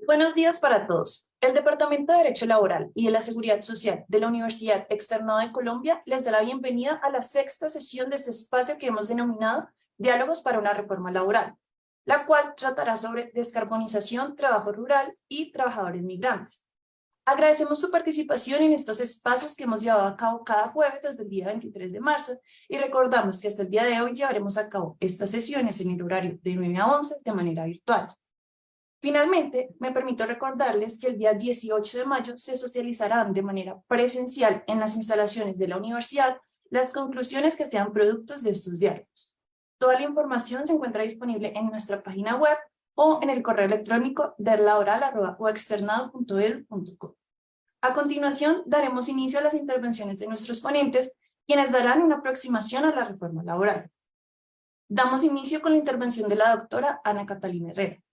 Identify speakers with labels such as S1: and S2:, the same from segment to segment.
S1: Buenos días para todos. El Departamento de Derecho Laboral y de la Seguridad Social de la Universidad Externada de Colombia les da la bienvenida a la sexta sesión de este espacio que hemos denominado Diálogos para una Reforma Laboral, la cual tratará sobre descarbonización, trabajo rural y trabajadores migrantes. Agradecemos su participación en estos espacios que hemos llevado a cabo cada jueves desde el día 23 de marzo y recordamos que hasta el día de hoy llevaremos a cabo estas sesiones en el horario de 9 a 11 de manera virtual. Finalmente, me permito recordarles que el día 18 de mayo se socializarán de manera presencial en las instalaciones de la universidad las conclusiones que sean productos de estos diálogos. Toda la información se encuentra disponible en nuestra página web o en el correo electrónico derlaoral@uexternado.edu.co. A continuación, daremos inicio a las intervenciones de nuestros ponentes, quienes darán una aproximación a la reforma laboral. Damos inicio con la intervención de la doctora Ana Catalina Herrera.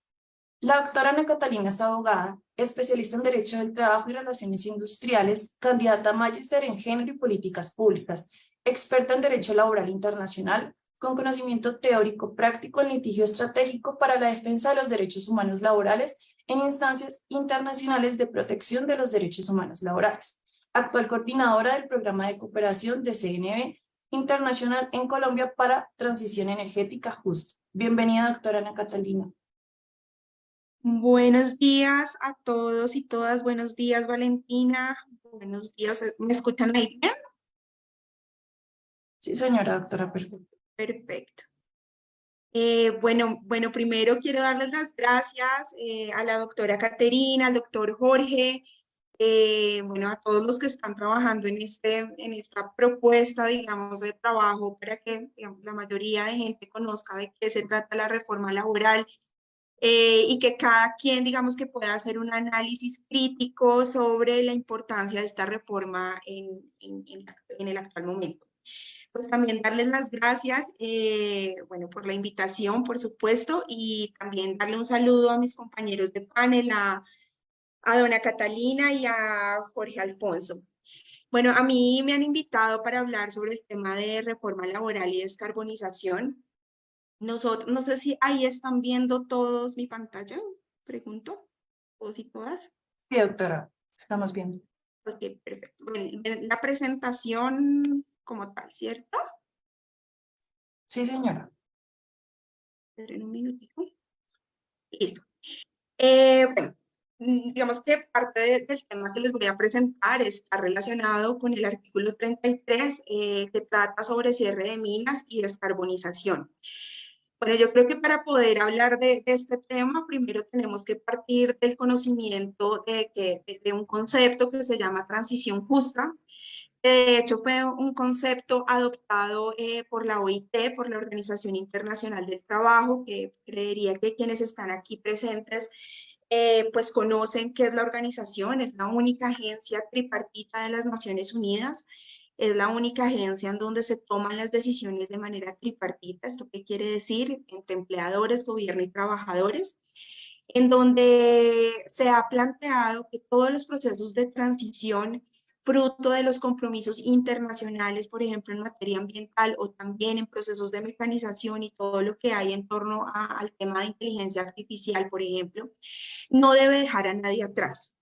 S1: La doctora Ana Catalina es abogada, especialista en Derecho del Trabajo y Relaciones Industriales, candidata a magíster en Género y Políticas Públicas, experta en Derecho Laboral Internacional, con conocimiento teórico práctico en litigio estratégico para la defensa de los derechos humanos laborales en instancias internacionales de protección de los derechos humanos laborales. Actual coordinadora del programa de cooperación de CNB Internacional en Colombia para Transición Energética Justa. Bienvenida, doctora Ana Catalina.
S2: Buenos días a todos y todas. Buenos días, Valentina. Buenos días. ¿Me escuchan ahí bien?
S1: Sí, señora doctora, perfecto.
S2: Perfecto. Bueno, primero quiero darles las gracias a la doctora Caterina, al doctor Jorge, a todos los que están trabajando en esta propuesta, digamos, de trabajo para que, digamos, la mayoría de gente conozca de qué se trata la reforma laboral. Y que cada quien, digamos, que pueda hacer un análisis crítico sobre la importancia de esta reforma en el actual momento. Pues también darles las gracias, por la invitación, por supuesto, y también darle un saludo a mis compañeros de panel, a dona Catalina y a Jorge Alfonso. Bueno, a mí me han invitado para hablar sobre el tema de reforma laboral y descarbonización. Nosotros, no sé si ahí están viendo todos mi pantalla, pregunto, todos y todas.
S1: Sí, doctora, estamos viendo.
S2: Ok, perfecto. La presentación como tal, ¿cierto?
S1: Sí, señora.
S2: Esperen un minutico. Listo. Digamos que parte del tema que les voy a presentar está relacionado con el artículo 33, que trata sobre cierre de minas y descarbonización. Bueno, yo creo que para poder hablar de este tema, primero tenemos que partir del conocimiento de un concepto que se llama transición justa. De hecho, fue un concepto adoptado por la OIT, por la Organización Internacional del Trabajo, que creería que quienes están aquí presentes pues conocen qué es la organización. Es la única agencia tripartita de las Naciones Unidas. Es la única agencia en donde se toman las decisiones de manera tripartita. ¿Esto qué quiere decir? Entre empleadores, gobierno y trabajadores, en donde se ha planteado que todos los procesos de transición, fruto de los compromisos internacionales, por ejemplo, en materia ambiental o también en procesos de mecanización y todo lo que hay en torno al tema de inteligencia artificial, por ejemplo, no debe dejar a nadie atrás.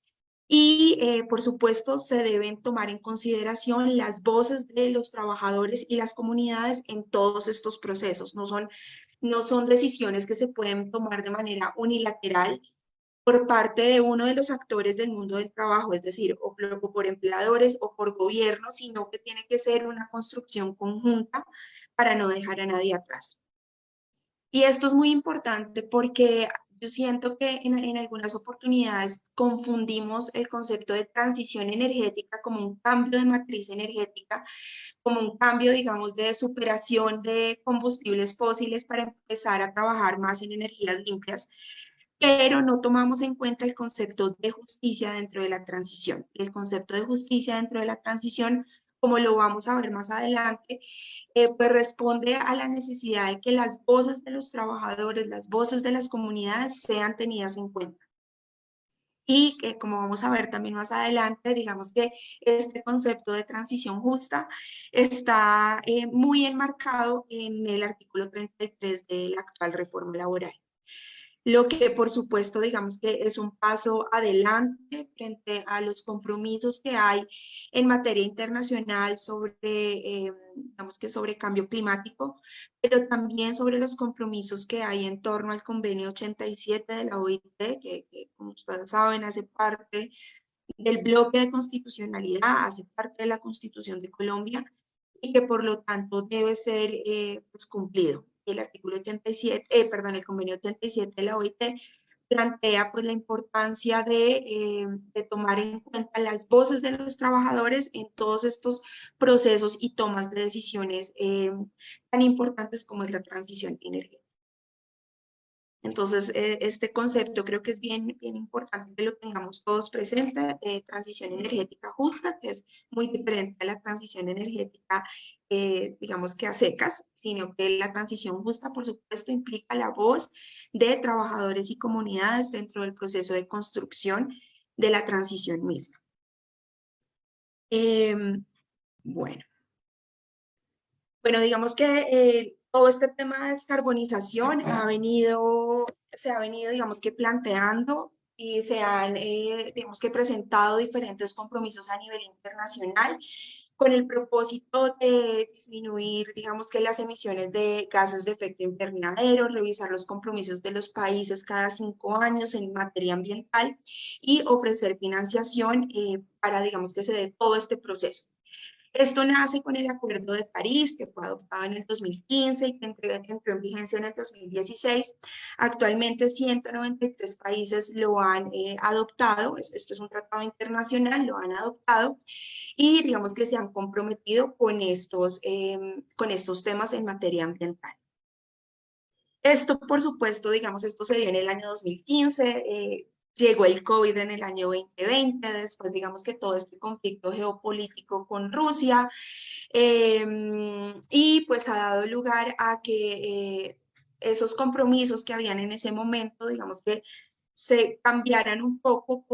S2: Y, por supuesto, se deben tomar en consideración las voces de los trabajadores y las comunidades en todos estos procesos. No son decisiones que se pueden tomar de manera unilateral por parte de uno de los actores del mundo del trabajo, es decir, o por empleadores o por gobierno, sino que tiene que ser una construcción conjunta para no dejar a nadie atrás. Y esto es muy importante porque yo siento que en algunas oportunidades confundimos el concepto de transición energética como un cambio de matriz energética, como un cambio, digamos, de superación de combustibles fósiles para empezar a trabajar más en energías limpias, pero no tomamos en cuenta el concepto de justicia dentro de la transición. El concepto de justicia dentro de la transición, como lo vamos a ver más adelante, pues responde a la necesidad de que las voces de los trabajadores, las voces de las comunidades sean tenidas en cuenta. Y que, como vamos a ver también más adelante, digamos que este concepto de transición justa está muy enmarcado en el artículo 33 de la actual reforma laboral. lo que por supuesto digamos que es un paso adelante frente a los compromisos que hay en materia internacional sobre, digamos que sobre cambio climático, pero también sobre los compromisos que hay en torno al convenio 87 de la OIT, que como ustedes saben hace parte del bloque de constitucionalidad, hace parte de la Constitución de Colombia y que por lo tanto debe ser pues, cumplido. El artículo 87, perdón, el convenio 87 de la OIT plantea pues la importancia de tomar en cuenta las voces de los trabajadores en todos estos procesos y tomas de decisiones tan importantes como es la transición energética. Entonces, este concepto creo que es bien importante que lo tengamos todos presente, transición energética justa, que es muy diferente a la transición energética, digamos que a secas, sino que la transición justa, por supuesto, implica la voz de trabajadores y comunidades dentro del proceso de construcción de la transición misma. Bueno. Bueno, digamos que todo este tema de descarbonización se ha venido, digamos que planteando y se han, digamos que presentado diferentes compromisos a nivel internacional con el propósito de disminuir, digamos que las emisiones de gases de efecto invernadero, revisar los compromisos de los países cada 5 años en materia ambiental y ofrecer financiación para, digamos que se dé todo este proceso. Esto nace con el Acuerdo de París, que fue adoptado en el 2015 y que entró en vigencia en el 2016. Actualmente 193 países lo han adoptado, esto es un tratado internacional, lo han adoptado y digamos que se han comprometido con estos temas en materia ambiental. Esto, por supuesto, digamos, esto se dio en el año 2015, llegó el COVID en el año 2020, después digamos que todo este conflicto geopolítico con Rusia, y pues ha dado lugar a que esos compromisos que habían en ese momento, digamos que se cambiaran un poco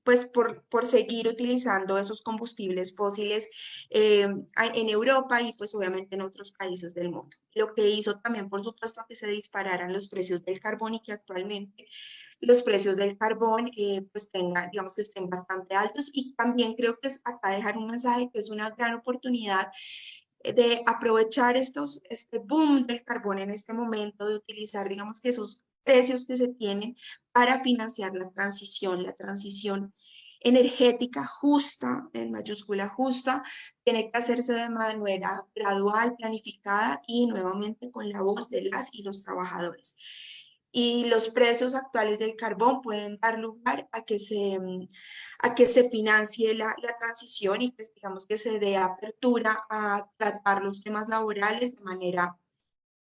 S2: pues por seguir utilizando esos combustibles fósiles en Europa y pues obviamente en otros países del mundo. Lo que hizo también, por supuesto, que se dispararan los precios del carbón y que actualmente los precios del carbón pues digamos que estén bastante altos y también creo que es acá dejar un mensaje que es una gran oportunidad de aprovechar este boom del carbón en este momento, de utilizar, digamos que esos precios que se tienen para financiar la transición energética justa, en mayúscula justa, tiene que hacerse de manera gradual, planificada y nuevamente con la voz de las y los trabajadores. Y los precios actuales del carbón pueden dar lugar a que se financie la transición y pues digamos que se dé apertura a tratar los temas laborales de manera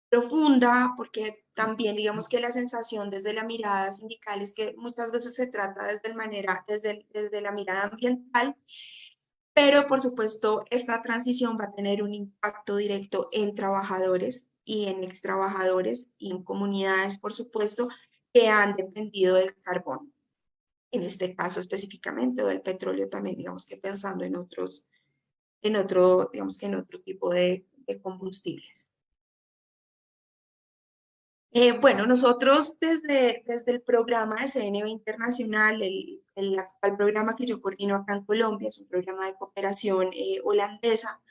S2: profunda, porque también digamos que la sensación desde la mirada sindical es que muchas veces se trata desde la mirada ambiental, pero por supuesto esta transición va a tener un impacto directo en trabajadores y en extrabajadores y en comunidades, por supuesto, que han dependido del carbón. En este caso específicamente, o del petróleo también, digamos que pensando digamos que en otro tipo de combustibles. Bueno, nosotros desde el programa de CNV Internacional, el actual programa que yo coordino acá en Colombia, es un programa de cooperación holandesa,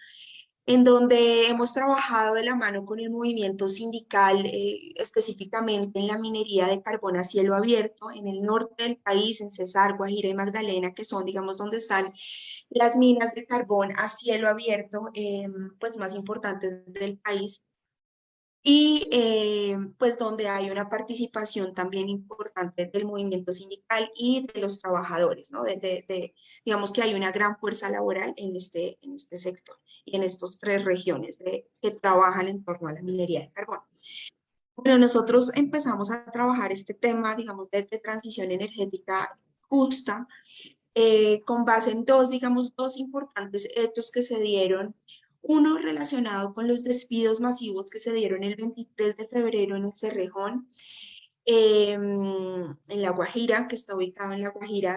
S2: en donde hemos trabajado de la mano con el movimiento sindical, específicamente en la minería de carbón a cielo abierto, en el norte del país, en Cesar, Guajira y Magdalena, que son, digamos, donde están las minas de carbón a cielo abierto, pues más importantes del país y pues donde hay una participación también importante del movimiento sindical y de los trabajadores, ¿no? Digamos que hay una gran fuerza laboral en este sector y en estas 3 regiones que trabajan en torno a la minería de carbón. Bueno, nosotros empezamos a trabajar este tema, digamos, de transición energética justa, con base en dos importantes hechos que se dieron. Uno relacionado con los despidos masivos que se dieron el 23 de febrero en el Cerrejón, en La Guajira, que está ubicado en La Guajira,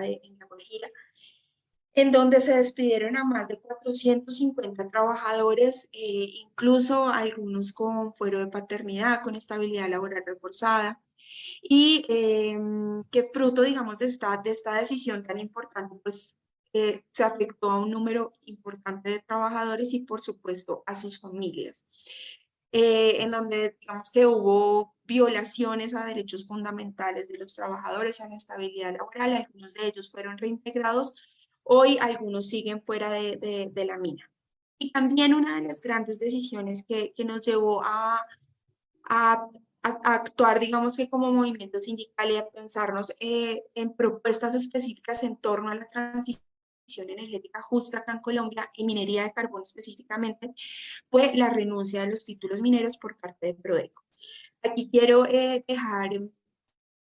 S2: en donde se despidieron a más de 450 trabajadores, incluso algunos con fuero de paternidad, con estabilidad laboral reforzada. y que fruto, digamos, de esta decisión tan importante, pues se afectó a un número importante de trabajadores y, por supuesto, a sus familias, en donde, digamos, que hubo violaciones a derechos fundamentales de los trabajadores, a la estabilidad laboral, algunos de ellos fueron reintegrados, hoy algunos siguen fuera de la mina. Y también una de las grandes decisiones que nos llevó a, a actuar, digamos que como movimiento sindical y a pensarnos en propuestas específicas en torno a la transición energética justa acá en Colombia y minería de carbón específicamente, fue la renuncia de los títulos mineros por parte de Prodeco. Aquí quiero dejar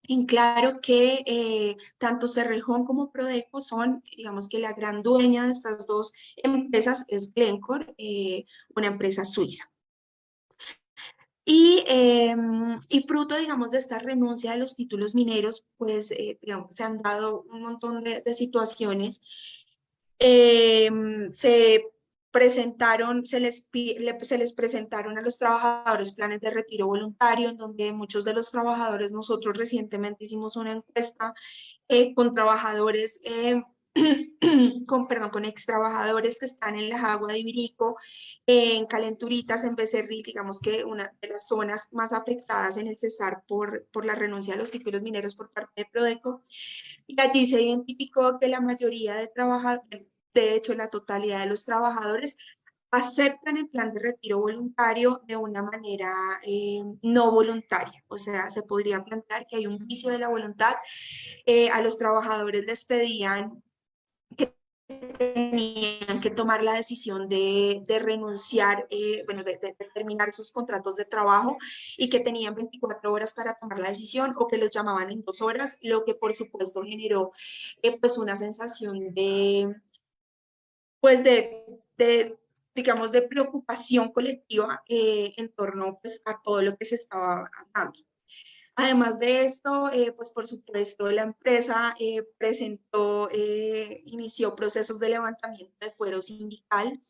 S2: en claro que tanto Cerrejón como Prodeco son, digamos que la gran dueña de estas dos empresas es Glencore, una empresa suiza. Y fruto, digamos, de esta renuncia a los títulos mineros, pues, digamos, se han dado un montón de situaciones. Se presentaron, se les presentaron a los trabajadores planes de retiro voluntario, en donde muchos de los trabajadores, nosotros recientemente hicimos una encuesta con trabajadores con ex trabajadores que están en la Jagua de Ibirico, en Calenturitas, en Becerril, digamos que una de las zonas más afectadas en el Cesar por la renuncia a los títulos mineros por parte de Prodeco. Y allí se identificó que la mayoría de trabajadores, de hecho la totalidad de los trabajadores, aceptan el plan de retiro voluntario de una manera no voluntaria. O sea, se podría plantear que hay un vicio de la voluntad. A los trabajadores les pedían que tenían que tomar la decisión de renunciar, bueno, de terminar sus contratos de trabajo y que tenían 24 horas para tomar la decisión o que los llamaban en 2 horas, lo que por supuesto generó pues una sensación pues digamos, de preocupación colectiva en torno pues, a todo lo que se estaba dando. Además de esto, pues por supuesto la empresa inició procesos de levantamiento de fuero sindical,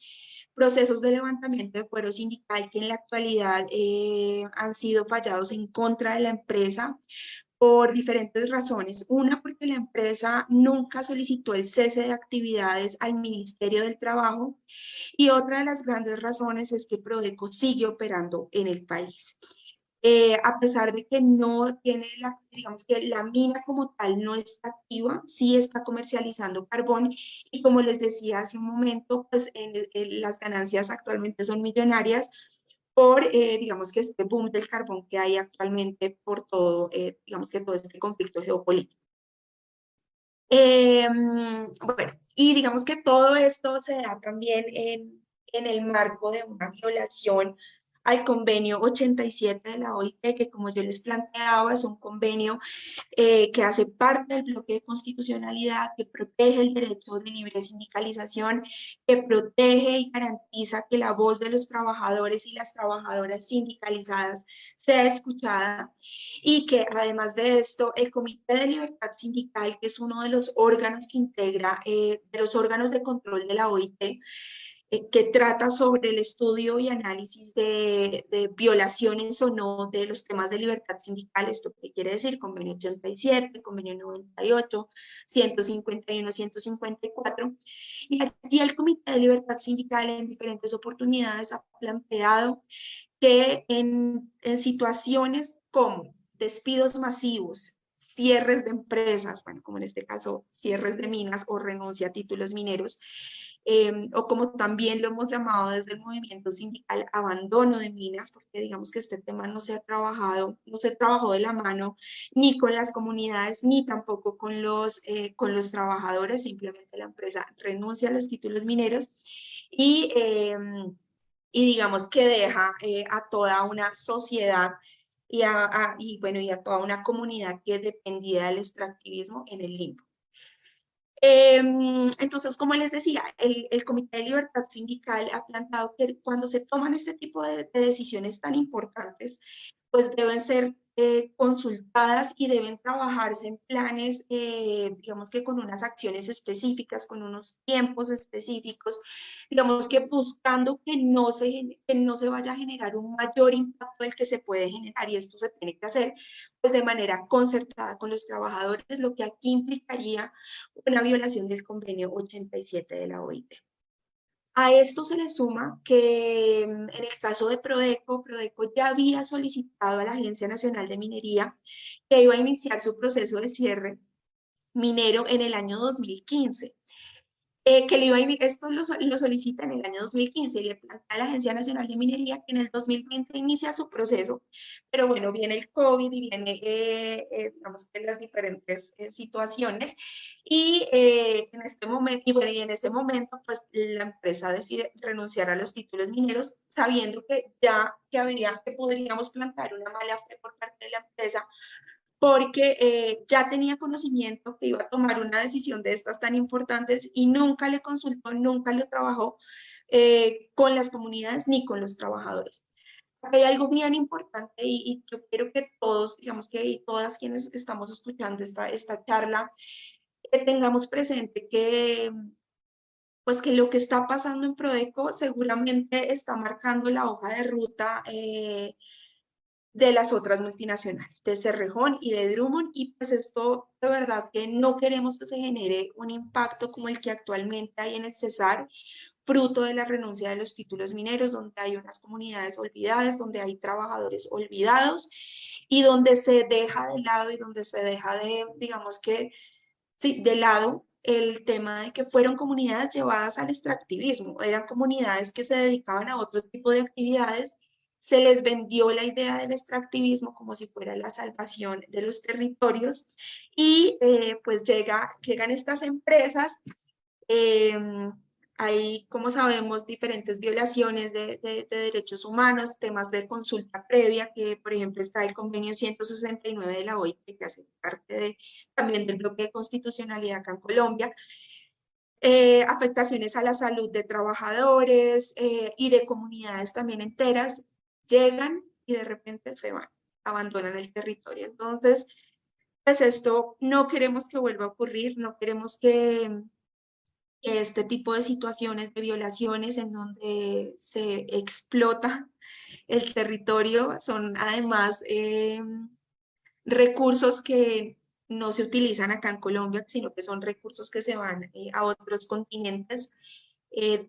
S2: procesos de levantamiento de fuero sindical que en la actualidad han sido fallados en contra de la empresa por diferentes razones. Una, porque la empresa nunca solicitó el cese de actividades al Ministerio del Trabajo, y otra de las grandes razones es que Prodeco sigue operando en el país. A pesar de que no tiene digamos que la mina como tal no está activa, sí está comercializando carbón y como les decía hace un momento, pues las ganancias actualmente son millonarias por, digamos que este boom del carbón que hay actualmente por todo, digamos que todo este conflicto geopolítico. Bueno, y digamos que todo esto se da también en el marco de una violación al convenio 87 de la OIT, que como yo les planteaba, es un convenio que hace parte del bloque de constitucionalidad, que protege el derecho de libre sindicalización, que protege y garantiza que la voz de los trabajadores y las trabajadoras sindicalizadas sea escuchada, y que además de esto, el Comité de Libertad Sindical, que es uno de los órganos que integra, de los órganos de control de la OIT, que trata sobre el estudio y análisis de violaciones o no de los temas de libertad sindical. ¿Esto qué quiere decir? Convenio 87, convenio 98, 151, 154. Y aquí el Comité de Libertad Sindical en diferentes oportunidades ha planteado que en situaciones como despidos masivos, cierres de empresas, bueno, como en este caso, cierres de minas o renuncia a títulos mineros, o como también lo hemos llamado desde el movimiento sindical, abandono de minas, porque digamos que este tema no se ha trabajado, no se trabajó de la mano ni con las comunidades, ni tampoco con los trabajadores, simplemente la empresa renuncia a los títulos mineros y, y digamos que deja a toda una sociedad bueno, y a toda una comunidad que dependía del extractivismo en el limbo. Entonces, como les decía, el Comité de Libertad Sindical ha planteado que cuando se toman este tipo de decisiones tan importantes, pues deben ser consultadas y deben trabajarse en planes, digamos que con unas acciones específicas, con unos tiempos específicos, digamos que buscando que no se vaya a generar un mayor impacto del que se puede generar, y esto se tiene que hacer pues de manera concertada con los trabajadores, lo que aquí implicaría una violación del convenio 87 de la OIT. A esto se le suma que en el caso de Prodeco, Prodeco ya había solicitado a la Agencia Nacional de Minería que iba a iniciar su proceso de cierre minero en el año 2015. Esto lo solicita en el año 2015 y le plantea a la Agencia Nacional de Minería que en el 2020 inicia su proceso, pero bueno, viene el COVID y viene, digamos que las diferentes situaciones, y en este momento, en este momento, pues la empresa decide renunciar a los títulos mineros, sabiendo que que podríamos plantear una mala fe por parte de la empresa, porque ya tenía conocimiento que iba a tomar una decisión de estas tan importantes y nunca le consultó, nunca lo trabajó con las comunidades ni con los trabajadores. Hay algo bien importante y yo quiero que todos, digamos que todas quienes estamos escuchando esta charla, tengamos presente que pues que lo que está pasando en Prodeco seguramente está marcando la hoja de ruta de las otras multinacionales, de Cerrejón y de Drummond, y pues esto de verdad que no queremos que se genere un impacto como el que actualmente hay en el Cesar, fruto de la renuncia de los títulos mineros, donde hay unas comunidades olvidadas, donde hay trabajadores olvidados y donde se deja de lado y donde se deja de, digamos que, sí, de lado el tema de que fueron comunidades llevadas al extractivismo, eran comunidades que se dedicaban a otro tipo de actividades, se les vendió la idea del extractivismo como si fuera la salvación de los territorios, y pues llegan estas empresas. eh, Hay, como sabemos, diferentes violaciones de derechos humanos, temas de consulta previa, que por ejemplo está el convenio 169 de la OIT, que hace parte también del bloque de constitucionalidad acá en Colombia, afectaciones a la salud de trabajadores y de comunidades también enteras, llegan y de repente se van, abandonan el territorio. Entonces, pues esto no queremos que vuelva a ocurrir, no queremos que este tipo de situaciones de violaciones en donde se explota el territorio son además recursos que no se utilizan acá en Colombia, sino que son recursos que se van a otros continentes,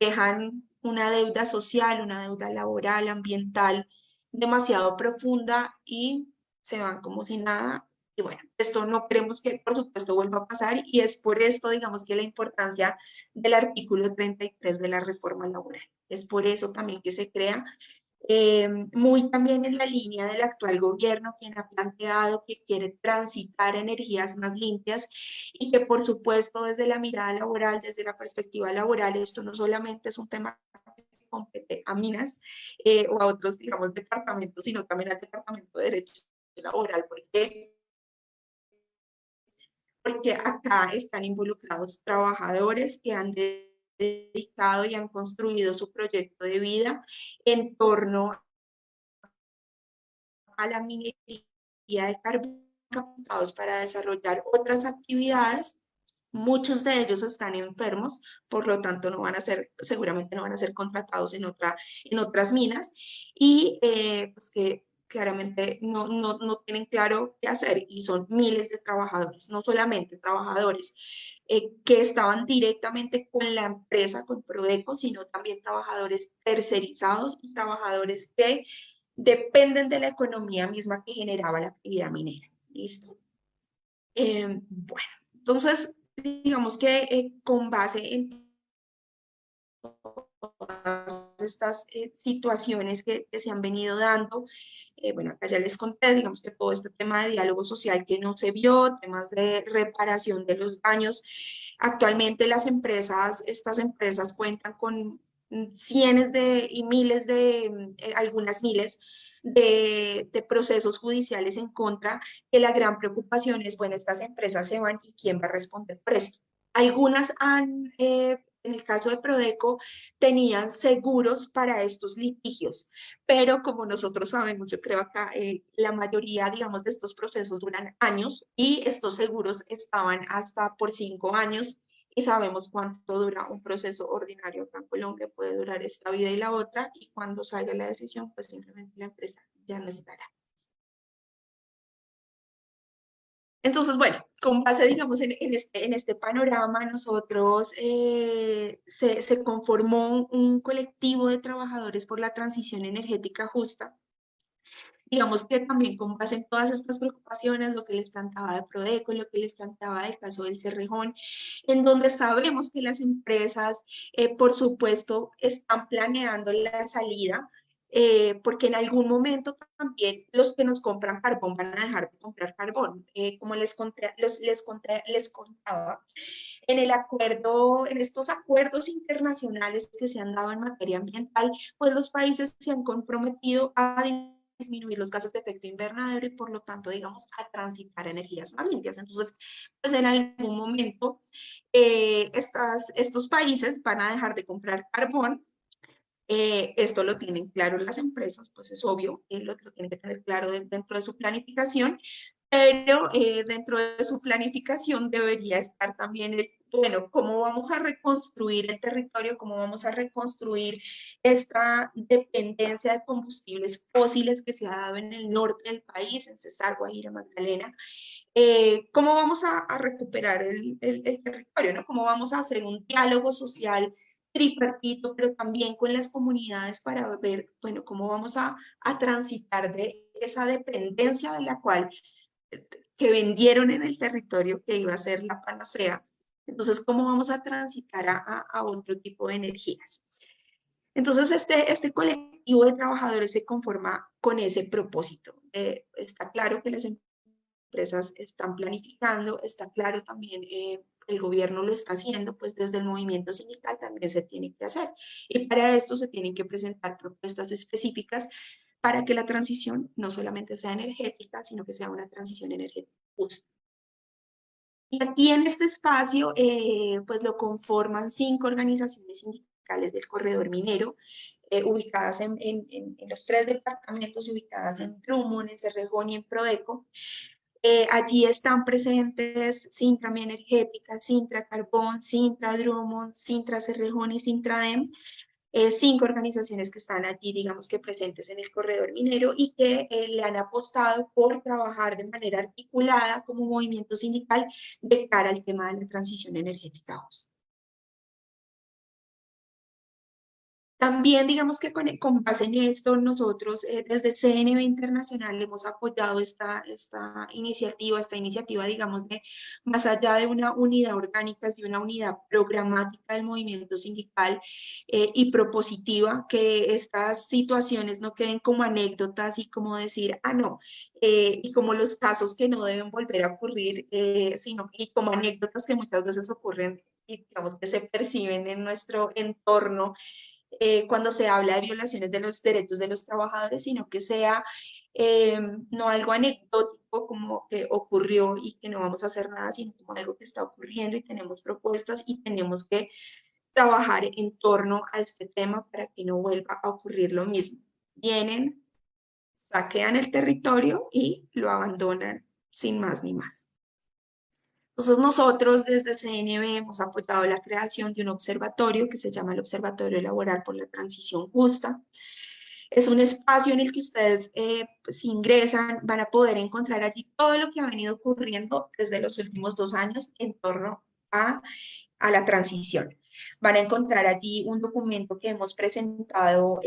S2: dejan una deuda social, una deuda laboral, ambiental demasiado profunda y se van como si nada. Y bueno, esto no queremos que por supuesto vuelva a pasar, y es por esto, digamos, que la importancia del artículo 33 de la reforma laboral. Es por eso también que se crea, muy también en la línea del actual gobierno, quien ha planteado que quiere transitar energías más limpias y que por supuesto desde la mirada laboral, desde la perspectiva laboral, esto no solamente es un tema que compete a Minas o a otros, digamos, departamentos, sino también al Departamento de Derecho Laboral, porque acá están involucrados trabajadores que han dedicado y han construido su proyecto de vida en torno a la minería de carbón, capacitados para desarrollar otras actividades. Muchos de ellos están enfermos, por lo tanto no van a ser, seguramente no van a ser contratados en otras minas, y pues que claramente no tienen claro qué hacer, y son miles de trabajadores, no solamente trabajadores que estaban directamente con la empresa, con Prodeco, sino también trabajadores tercerizados y trabajadores que dependen de la economía misma que generaba la actividad minera. ¿Listo? Bueno, entonces, digamos que con base en todas estas situaciones que se han venido dando, bueno, acá ya les conté, digamos que todo este tema de diálogo social que no se vio, temas de reparación de los daños. Actualmente estas empresas cuentan con cientos y miles algunas miles de procesos judiciales en contra, que la gran preocupación es, bueno, estas empresas se van y quién va a responder por esto. Algunas han en el caso de Prodeco, tenían seguros para estos litigios, pero como nosotros sabemos, yo creo acá, la mayoría, digamos, de estos procesos duran años y estos seguros estaban hasta por 5 años y sabemos cuánto dura un proceso ordinario acá en Colombia, puede durar esta vida y la otra, y cuando salga la decisión, pues simplemente la empresa ya no estará. Entonces, bueno, con base, digamos, en este panorama, nosotros se conformó un colectivo de trabajadores por la transición energética justa. Digamos que también con base en todas estas preocupaciones, lo que les planteaba de Prodeco, lo que les planteaba del caso del Cerrejón, en donde sabemos que las empresas, por supuesto, están planeando la salida, porque en algún momento también los que nos compran carbón van a dejar de comprar carbón. Como les contaba, en el acuerdo, en estos acuerdos internacionales que se han dado en materia ambiental, pues los países se han comprometido a disminuir los gases de efecto invernadero y por lo tanto, digamos, a transitar energías más limpias. Entonces, pues en algún momento estos países van a dejar de comprar carbón. Esto lo tienen claro las empresas, pues es obvio, lo tienen que tener claro dentro de su planificación, pero dentro de su planificación debería estar también bueno, cómo vamos a reconstruir el territorio, cómo vamos a reconstruir esta dependencia de combustibles fósiles que se ha dado en el norte del país, en Cesar, Guajira, Magdalena. ¿Cómo vamos a recuperar el territorio, ¿no? ¿Cómo vamos a hacer un diálogo social tripartito, pero también con las comunidades para ver, bueno, cómo vamos a transitar de esa dependencia de la cual que vendieron en el territorio que iba a ser la panacea? Entonces, ¿cómo vamos a transitar a otro tipo de energías? Entonces, este colectivo de trabajadores se conforma con ese propósito. Está claro que las empresas están planificando, está claro también, el gobierno lo está haciendo, pues desde el movimiento sindical también se tiene que hacer. Y para esto se tienen que presentar propuestas específicas para que la transición no solamente sea energética, sino que sea una transición energética justa. Y aquí en este espacio, pues lo conforman 5 organizaciones sindicales del corredor minero, ubicadas en los 3 departamentos, ubicadas en Drummond, en Cerrejón y en Prodeco. Allí están presentes Sintra Mi Energética, Sintra Carbón, Sintra Drummond, Sintra Cerrejón y Sintradem, 5 organizaciones que están allí, digamos que presentes en el corredor minero y que le han apostado por trabajar de manera articulada como movimiento sindical de cara al tema de la transición energética justa. También, digamos que con base en esto, nosotros desde CNV Internacional hemos apoyado esta iniciativa, digamos, de más allá de una unidad orgánica, es de una unidad programática del movimiento sindical y propositiva, que estas situaciones no queden como anécdotas y como decir, ah, no, y como los casos que no deben volver a ocurrir, sino y como anécdotas que muchas veces ocurren y digamos que se perciben en nuestro entorno cuando se habla de violaciones de los derechos de los trabajadores, sino que sea no algo anecdótico como que ocurrió y que no vamos a hacer nada, sino como algo que está ocurriendo y tenemos propuestas y tenemos que trabajar en torno a este tema para que no vuelva a ocurrir lo mismo. Vienen, saquean el territorio y lo abandonan sin más ni más. Entonces nosotros desde CNB hemos apoyado la creación de un observatorio que se llama el Observatorio Laboral por la Transición Justa. Es un espacio en el que ustedes, si ingresan, van a poder encontrar allí todo lo que ha venido ocurriendo desde los últimos 2 años en torno a la transición. Van a encontrar allí un documento que hemos presentado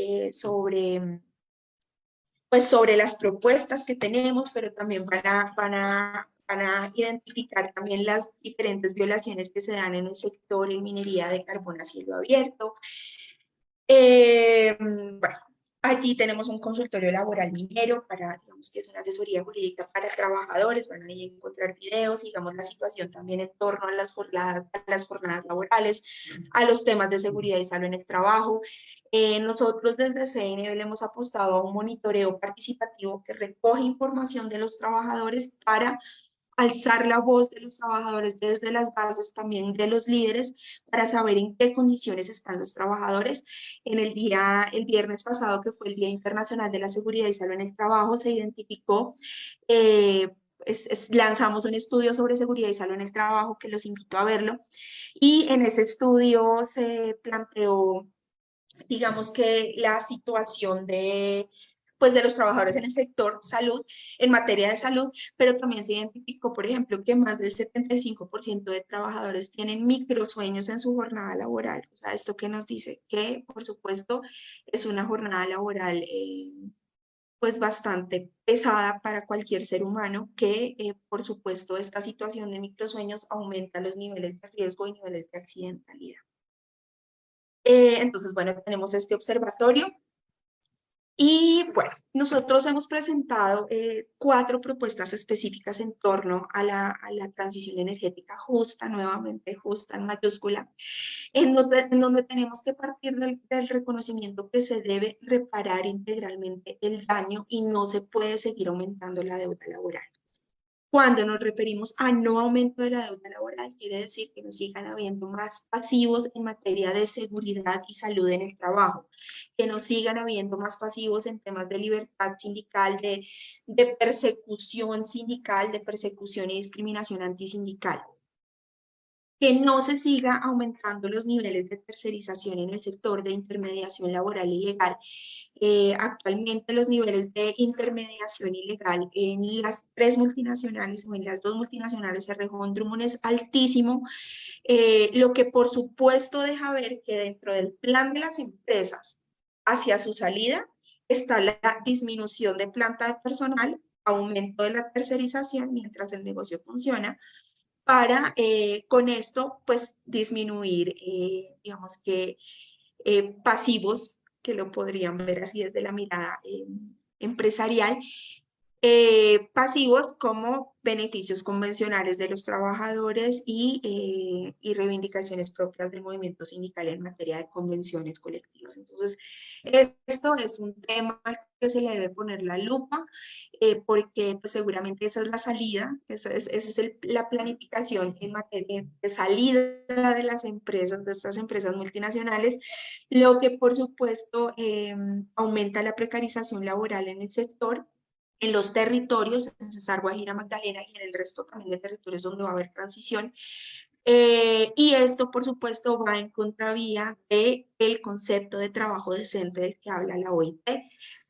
S2: pues sobre las propuestas que tenemos, pero también van a identificar también las diferentes violaciones que se dan en el sector en minería de carbón a cielo abierto. Bueno, allí tenemos un consultorio laboral minero para, digamos que es una asesoría jurídica para trabajadores, van a encontrar videos, digamos la situación también en torno a las jornadas laborales, a los temas de seguridad y salud en el trabajo. Nosotros desde CNB le hemos apostado a un monitoreo participativo que recoge información de los trabajadores para alzar la voz de los trabajadores desde las bases, también de los líderes, para saber en qué condiciones están los trabajadores. El viernes pasado, que fue el Día Internacional de la Seguridad y Salud en el Trabajo, se identificó, eh, lanzamos un estudio sobre seguridad y salud en el trabajo, que los invito a verlo, y en ese estudio se planteó, digamos, que la situación de, pues, de los trabajadores en el sector salud, en materia de salud, pero también se identificó, por ejemplo, que más del 75% de trabajadores tienen microsueños en su jornada laboral. O sea, esto que nos dice que, por supuesto, es una jornada laboral pues bastante pesada para cualquier ser humano, que por supuesto esta situación de microsueños aumenta los niveles de riesgo y niveles de accidentalidad. Entonces, bueno, tenemos este observatorio. Y bueno, nosotros hemos presentado 4 propuestas específicas en torno a la transición energética justa, nuevamente justa en mayúscula, en donde tenemos que partir del reconocimiento que se debe reparar integralmente el daño y no se puede seguir aumentando la deuda laboral. Cuando nos referimos a no aumento de la deuda laboral, quiere decir que nos sigan habiendo más pasivos en materia de seguridad y salud en el trabajo, que nos sigan habiendo más pasivos en temas de libertad sindical, de persecución sindical, de persecución y discriminación antisindical, que no se siga aumentando los niveles de tercerización en el sector de intermediación laboral y legal. Actualmente los niveles de intermediación ilegal en las 3 multinacionales o en las 2 multinacionales Cerrejón Drummond es altísimo, lo que por supuesto deja ver que dentro del plan de las empresas hacia su salida está la disminución de planta de personal, aumento de la tercerización mientras el negocio funciona, para con esto pues disminuir, digamos que pasivos, que lo podrían ver así desde la mirada empresarial, pasivos como beneficios convencionales de los trabajadores y reivindicaciones propias del movimiento sindical en materia de convenciones colectivas. Entonces, esto es un tema al que se le debe poner la lupa, porque pues, seguramente esa es la salida, esa es la planificación en materia de salida de las empresas, de estas empresas multinacionales, lo que por supuesto aumenta la precarización laboral en el sector, en los territorios, en Cesar, Guajira, Magdalena y en el resto también de territorios donde va a haber transición. Y esto, por supuesto, va en contravía del concepto de trabajo decente del que habla la OIT,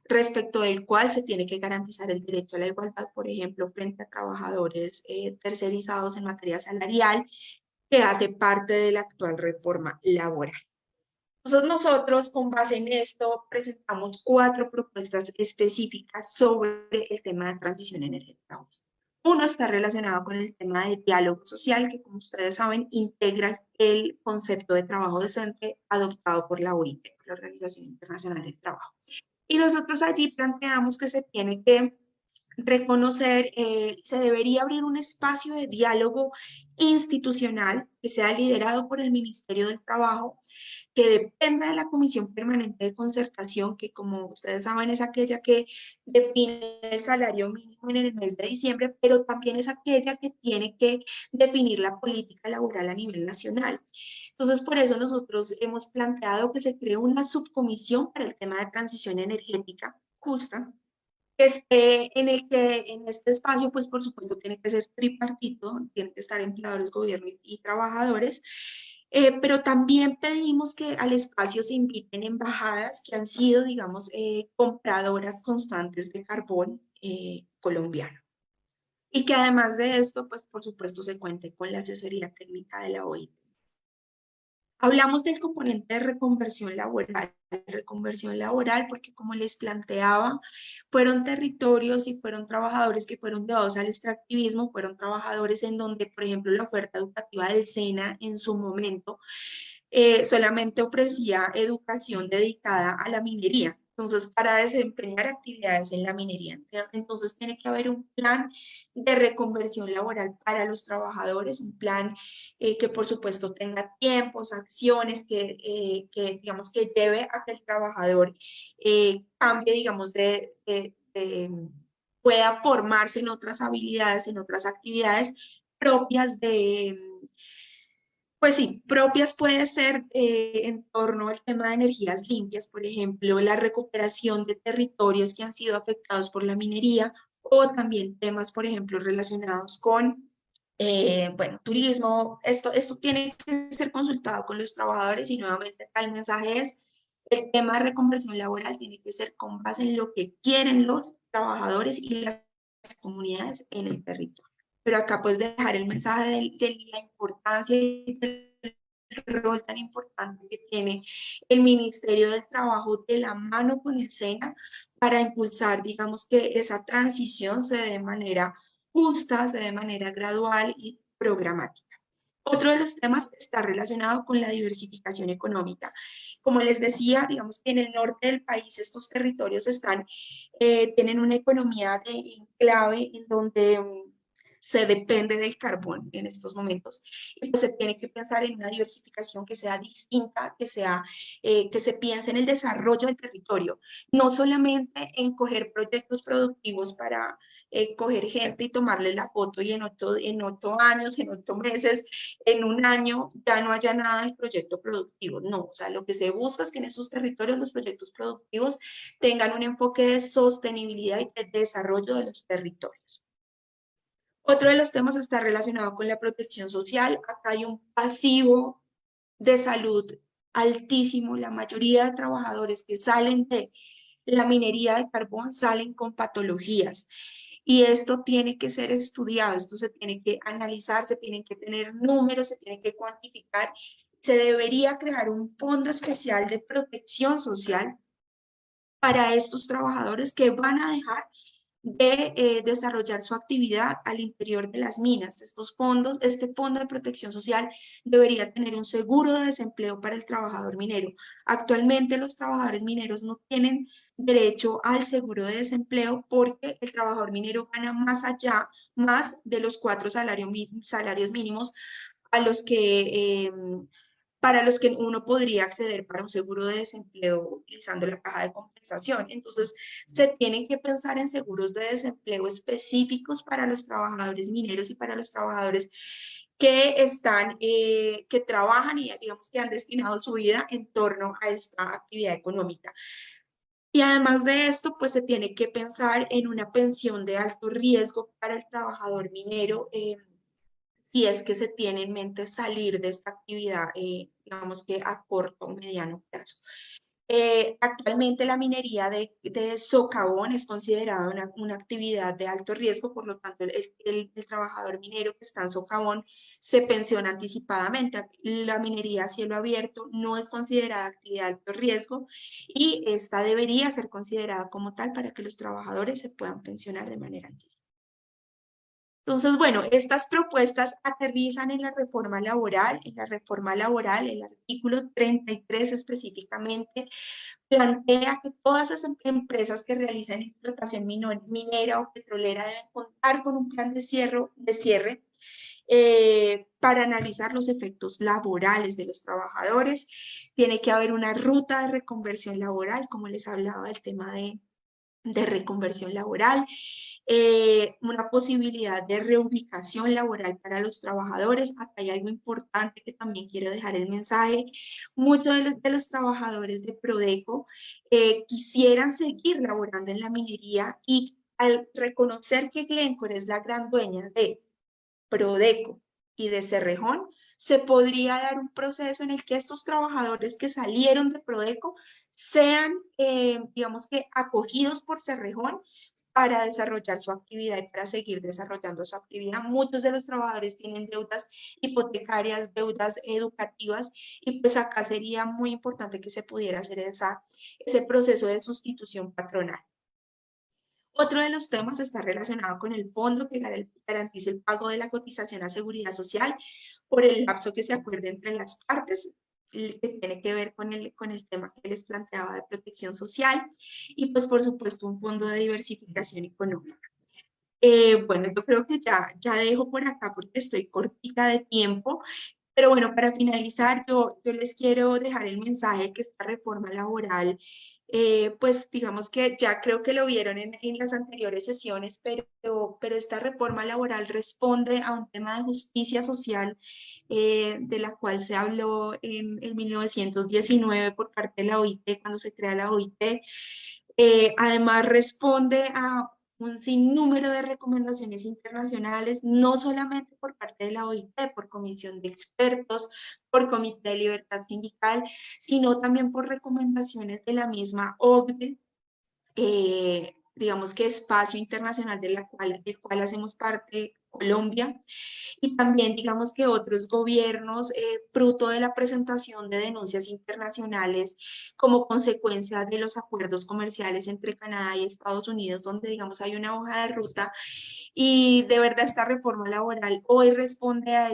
S2: respecto del cual se tiene que garantizar el derecho a la igualdad, por ejemplo, frente a trabajadores tercerizados en materia salarial, que hace parte de la actual reforma laboral. Entonces nosotros con base en esto presentamos 4 propuestas específicas sobre el tema de transición energética. Uno está relacionado con el tema de diálogo social, que como ustedes saben integra el concepto de trabajo decente adoptado por la OIT, la Organización Internacional del Trabajo. Y nosotros allí planteamos que se tiene que reconocer, se debería abrir un espacio de diálogo institucional que sea liderado por el Ministerio del Trabajo, que dependa de la Comisión Permanente de Concertación, que como ustedes saben es aquella que define el salario mínimo en el mes de diciembre, pero también es aquella que tiene que definir la política laboral a nivel nacional. Entonces, por eso nosotros hemos planteado que se cree una subcomisión para el tema de transición energética justa, en el que en este espacio, pues por supuesto tiene que ser tripartito, tienen que estar empleadores, gobierno y trabajadores, pero también pedimos que al espacio se inviten embajadas que han sido, digamos, compradoras constantes de carbón colombiano. Y que además de esto, pues por supuesto se cuente con la asesoría técnica de la OIT. Hablamos del componente de reconversión laboral porque como les planteaba, fueron territorios y fueron trabajadores que fueron llevados al extractivismo, fueron trabajadores en donde, por ejemplo, la oferta educativa del SENA en su momento solamente ofrecía educación dedicada a la minería. Entonces, para desempeñar actividades en la minería, entonces tiene que haber un plan de reconversión laboral para los trabajadores, un plan que por supuesto tenga tiempos, acciones, digamos que lleve a que el trabajador cambie, digamos, pueda formarse en otras habilidades, en otras actividades propias de, pues sí, propias puede ser en torno al tema de energías limpias, por ejemplo, la recuperación de territorios que han sido afectados por la minería, o también temas, por ejemplo, relacionados con, bueno, turismo. Esto tiene que ser consultado con los trabajadores y nuevamente acá el mensaje es, el tema de reconversión laboral tiene que ser con base en lo que quieren los trabajadores y las comunidades en el territorio. Pero acá puedes dejar el mensaje de la importancia y del rol tan importante que tiene el Ministerio del Trabajo de la mano con el SENA para impulsar, digamos, que esa transición se dé de manera justa, se dé de manera gradual y programática. Otro de los temas está relacionado con la diversificación económica. Como les decía, digamos que en el norte del país estos territorios tienen una economía de clave en donde se depende del carbón en estos momentos. Y pues se tiene que pensar en una diversificación que sea distinta, que se piense en el desarrollo del territorio, no solamente en coger proyectos productivos para coger gente y tomarle la foto y en 8 años, en 8 meses, en un año ya no haya nada del proyecto productivo. No, o sea, lo que se busca es que en esos territorios los proyectos productivos tengan un enfoque de sostenibilidad y de desarrollo de los territorios. Otro de los temas está relacionado con la protección social. Acá hay un pasivo de salud altísimo. La mayoría de trabajadores que salen de la minería de carbón salen con patologías. Y esto tiene que ser estudiado, esto se tiene que analizar, se tienen que tener números, se tiene que cuantificar. Se debería crear un fondo especial de protección social para estos trabajadores que van a dejar de desarrollar su actividad al interior de las minas. Este fondo de protección social debería tener un seguro de desempleo para el trabajador minero. Actualmente los trabajadores mineros no tienen derecho al seguro de desempleo porque el trabajador minero gana más de los 4 salarios mínimos a los que para los que uno podría acceder para un seguro de desempleo utilizando la caja de compensación. Entonces, se tienen que pensar en seguros de desempleo específicos para los trabajadores mineros y para los trabajadores que trabajan y digamos que han destinado su vida en torno a esta actividad económica. Y además de esto, pues se tiene que pensar en una pensión de alto riesgo para el trabajador minero, si es que se tiene en mente salir de esta actividad, digamos que a corto o mediano plazo. Actualmente la minería de socavón es considerada una actividad de alto riesgo, por lo tanto el trabajador minero que está en socavón se pensiona anticipadamente. La minería a cielo abierto no es considerada actividad de alto riesgo y esta debería ser considerada como tal para que los trabajadores se puedan pensionar de manera anticipada. Entonces, bueno, estas propuestas aterrizan en la reforma laboral. En la reforma laboral, el artículo 33 específicamente plantea que todas esas empresas que realicen explotación minera o petrolera deben contar con un plan de cierre para analizar los efectos laborales de los trabajadores. Tiene que haber una ruta de reconversión laboral, como les hablaba del tema de reconversión laboral, una posibilidad de reubicación laboral para los trabajadores. Acá hay algo importante que también quiero dejar el mensaje. Muchos de los trabajadores de Prodeco quisieran seguir laborando en la minería y al reconocer que Glencore es la gran dueña de Prodeco y de Cerrejón, se podría dar un proceso en el que estos trabajadores que salieron de Prodeco sean, digamos que, acogidos por Cerrejón para desarrollar su actividad y para seguir desarrollando su actividad. Muchos de los trabajadores tienen deudas hipotecarias, deudas educativas, y pues acá sería muy importante que se pudiera hacer ese proceso de sustitución patronal. Otro de los temas está relacionado con el fondo que garantiza el pago de la cotización a seguridad social por el lapso que se acuerde entre las partes, que tiene que ver con el tema que les planteaba de protección social, y pues por supuesto un fondo de diversificación económica. Bueno, yo creo que ya dejo por acá porque estoy cortita de tiempo, pero bueno, para finalizar, yo les quiero dejar el mensaje que esta reforma laboral pues digamos que ya creo que lo vieron en las anteriores sesiones, pero esta reforma laboral responde a un tema de justicia social de la cual se habló en 1919 por parte de la OIT, cuando se crea la OIT. Además, responde a un sinnúmero de recomendaciones internacionales, no solamente por parte de la OIT, por comisión de expertos, por Comité de Libertad Sindical, sino también por recomendaciones de la misma OCDE, digamos que espacio internacional del cual hacemos parte Colombia, y también digamos que otros gobiernos, fruto de la presentación de denuncias internacionales como consecuencia de los acuerdos comerciales entre Canadá y Estados Unidos, donde digamos hay una hoja de ruta y de verdad esta reforma laboral hoy responde a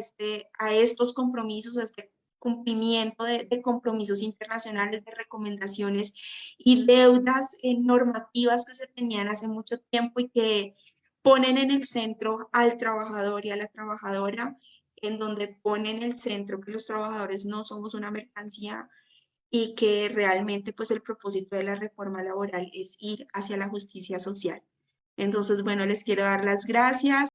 S2: estos compromisos, a este cumplimiento de compromisos internacionales, de recomendaciones y deudas normativas que se tenían hace mucho tiempo y que ponen en el centro al trabajador y a la trabajadora, en donde ponen el centro que los trabajadores no somos una mercancía y que realmente pues el propósito de la reforma laboral es ir hacia la justicia social. Entonces, bueno, les quiero dar las gracias.